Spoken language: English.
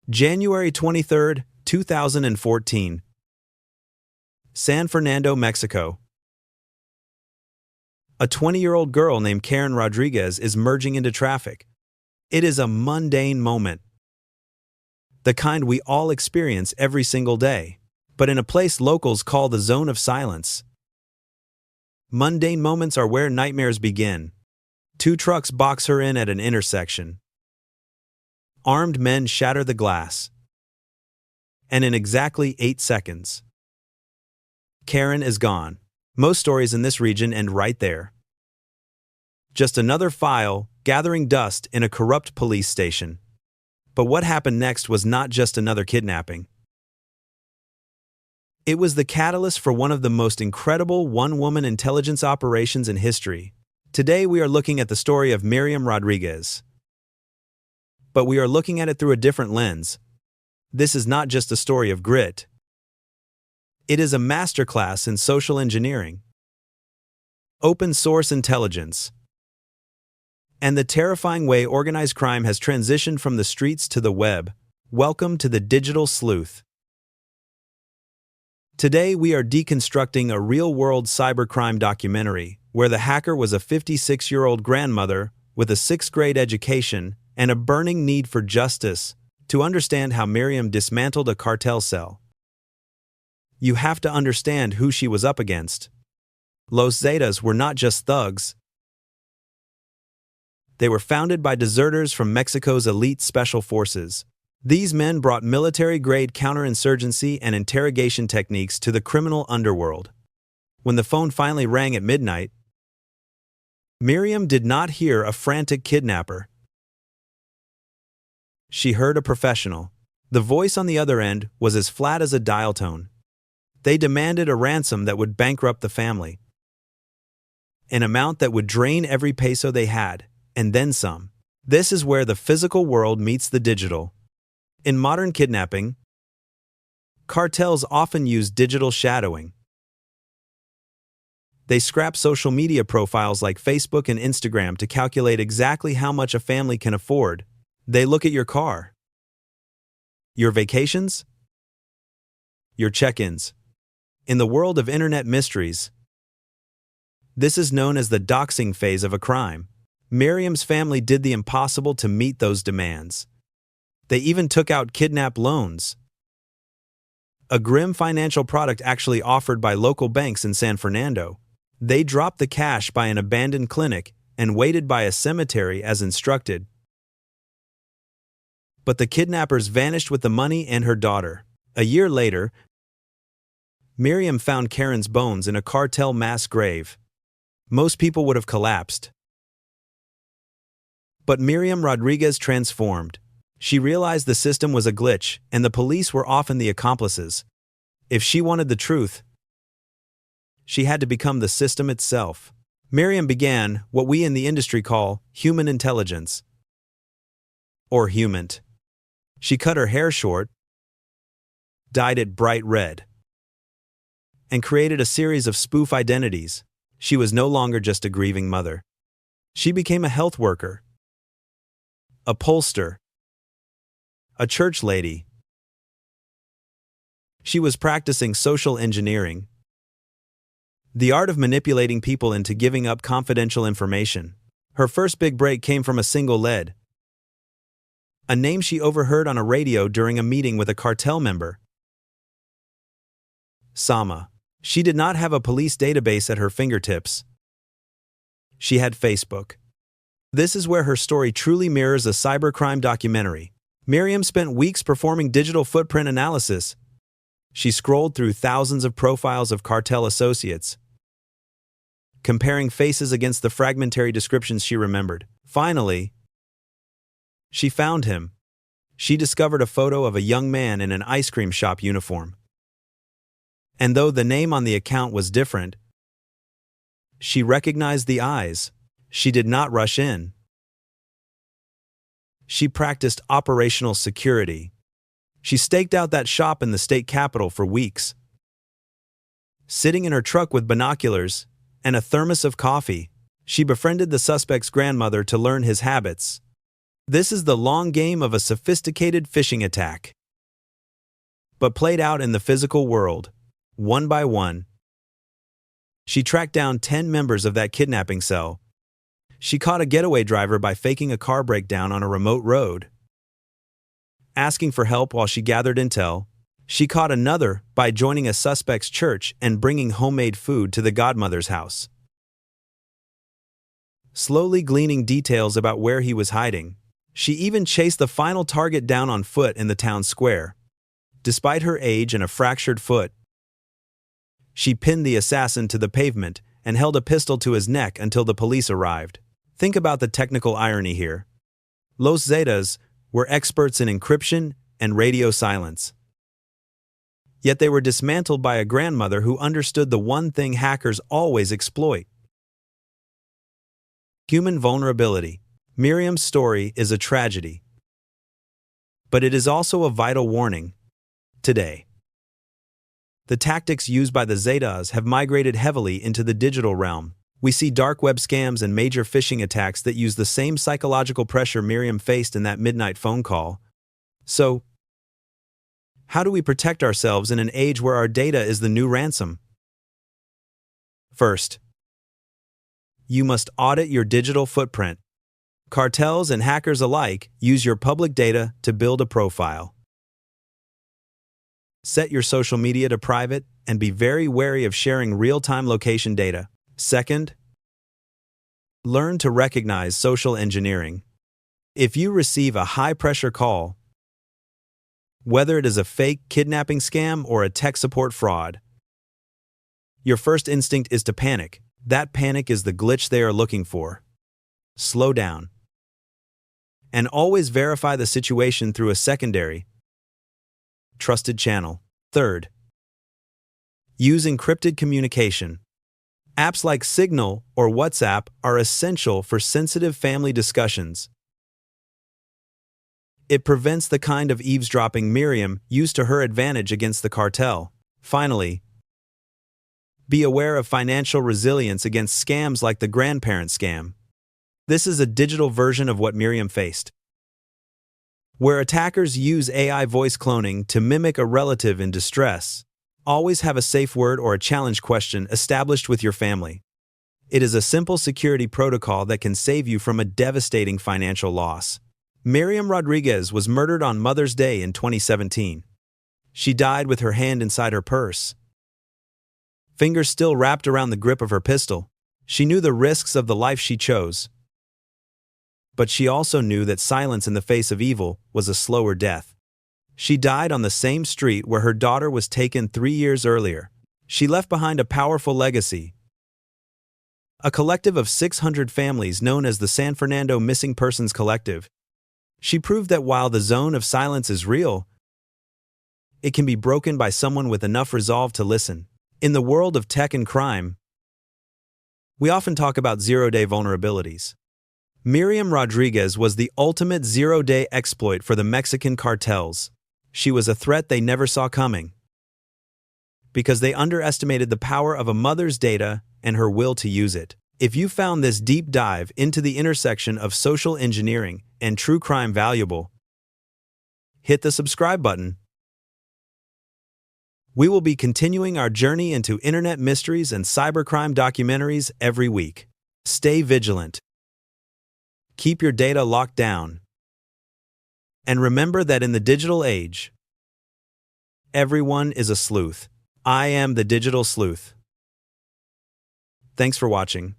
January 23, 2014. San Fernando, Mexico. A 20-year-old girl named Miriam Rodríguez is merging into traffic. It is a mundane moment, the kind we all experience every single day, but in a place locals call the zone of silence. Mundane moments are where nightmares begin. Two trucks box her in at an intersection. Armed men shatter the glass. And in exactly 8 seconds, Karen is gone. Most stories in this region end right there. Just another file gathering dust in a corrupt police station. But what happened next was not just another kidnapping. It was the catalyst for one of the most incredible one-woman intelligence operations in history. Today we are looking at the story of Miriam Rodríguez. But we are looking at it through a different lens. This is not just a story of grit. It is a masterclass in social engineering, open source intelligence, and the terrifying way organized crime has transitioned from the streets to the web. Welcome to the Digital Sleuth. Today we are deconstructing a real-world cybercrime documentary where the hacker was a 56-year-old grandmother with a 6th-grade education and a burning need for justice to understand how Miriam dismantled a cartel cell. You have to understand who she was up against. Los Zetas were not just thugs. They were founded by deserters from Mexico's elite special forces. These men brought military-grade counterinsurgency and interrogation techniques to the criminal underworld. When the phone finally rang at midnight, Miriam did not hear a frantic kidnapper. She heard a professional. The voice on the other end was as flat as a dial tone. They demanded a ransom that would bankrupt the family. An amount that would drain every peso they had, and then some. This is where the physical world meets the digital. In modern kidnapping, cartels often use digital shadowing. They scrap social media profiles like Facebook and Instagram to calculate exactly how much a family can afford. They look at your car, your vacations, your check-ins. In the world of internet mysteries, this is known as the doxing phase of a crime. Miriam's family did the impossible to meet those demands. They even took out kidnap loans, a grim financial product actually offered by local banks in San Fernando. They dropped the cash by an abandoned clinic and waited by a cemetery as instructed. But the kidnappers vanished with the money and her daughter. A year later, Miriam found Karen's bones in a cartel mass grave. Most people would have collapsed. But Miriam Rodríguez transformed. She realized the system was a glitch, and the police were often the accomplices. If she wanted the truth, she had to become the system itself. Miriam began what we in the industry call human intelligence, or HUMINT. She cut her hair short, dyed it bright red, and created a series of spoof identities. She was no longer just a grieving mother. She became a health worker, a pollster, a church lady. She was practicing social engineering, the art of manipulating people into giving up confidential information. Her first big break came from a single lead, a name she overheard on a radio during a meeting with a cartel member. Sama. She did not have a police database at her fingertips. She had Facebook. This is where her story truly mirrors a cybercrime documentary. Miriam spent weeks performing digital footprint analysis. She scrolled through thousands of profiles of cartel associates, comparing faces against the fragmentary descriptions she remembered. Finally, she found him. She discovered a photo of a young man in an ice cream shop uniform. And though the name on the account was different, she recognized the eyes. She did not rush in. She practiced operational security. She staked out that shop in the state capital for weeks. Sitting in her truck with binoculars and a thermos of coffee, she befriended the suspect's grandmother to learn his habits. This is the long game of a sophisticated phishing attack, but played out in the physical world, one by one. She tracked down 10 members of that kidnapping cell. She caught a getaway driver by faking a car breakdown on a remote road. Asking for help while she gathered intel, she caught another by joining a suspect's church and bringing homemade food to the godmother's house. Slowly gleaning details about where he was hiding, she even chased the final target down on foot in the town square. Despite her age and a fractured foot, she pinned the assassin to the pavement and held a pistol to his neck until the police arrived. Think about the technical irony here. Los Zetas were experts in encryption and radio silence. Yet they were dismantled by a grandmother who understood the one thing hackers always exploit: human vulnerability. Miriam's story is a tragedy, but it is also a vital warning. Today, the tactics used by the Zetas have migrated heavily into the digital realm. We see dark web scams and major phishing attacks that use the same psychological pressure Miriam faced in that midnight phone call. So, how do we protect ourselves in an age where our data is the new ransom? First, you must audit your digital footprint. Cartels and hackers alike use your public data to build a profile. Set your social media to private and be very wary of sharing real-time location data. Second, learn to recognize social engineering. If you receive a high-pressure call, whether it is a fake kidnapping scam or a tech support fraud, your first instinct is to panic. That panic is the glitch they are looking for. Slow down. And always verify the situation through a secondary, trusted channel. Third, use encrypted communication. Apps like Signal or WhatsApp are essential for sensitive family discussions. It prevents the kind of eavesdropping Miriam used to her advantage against the cartel. Finally, be aware of financial resilience against scams like the grandparent scam. This is a digital version of what Miriam faced, where attackers use AI voice cloning to mimic a relative in distress. Always have a safe word or a challenge question established with your family. It is a simple security protocol that can save you from a devastating financial loss. Miriam Rodríguez was murdered on Mother's Day in 2017. She died with her hand inside her purse, fingers still wrapped around the grip of her pistol. She knew the risks of the life she chose, but she also knew that silence in the face of evil was a slower death. She died on the same street where her daughter was taken 3 years earlier. She left behind a powerful legacy, a collective of 600 families known as the San Fernando Missing Persons Collective. She proved that while the zone of silence is real, it can be broken by someone with enough resolve to listen. In the world of tech and crime, we often talk about zero-day vulnerabilities. Miriam Rodríguez was the ultimate zero-day exploit for the Mexican cartels. She was a threat they never saw coming, because they underestimated the power of a mother's data and her will to use it. If you found this deep dive into the intersection of social engineering and true crime valuable, hit the subscribe button. We will be continuing our journey into internet mysteries and cybercrime documentaries every week. Stay vigilant. Keep your data locked down. And remember that in the digital age, everyone is a sleuth. I am the digital sleuth. Thanks for watching.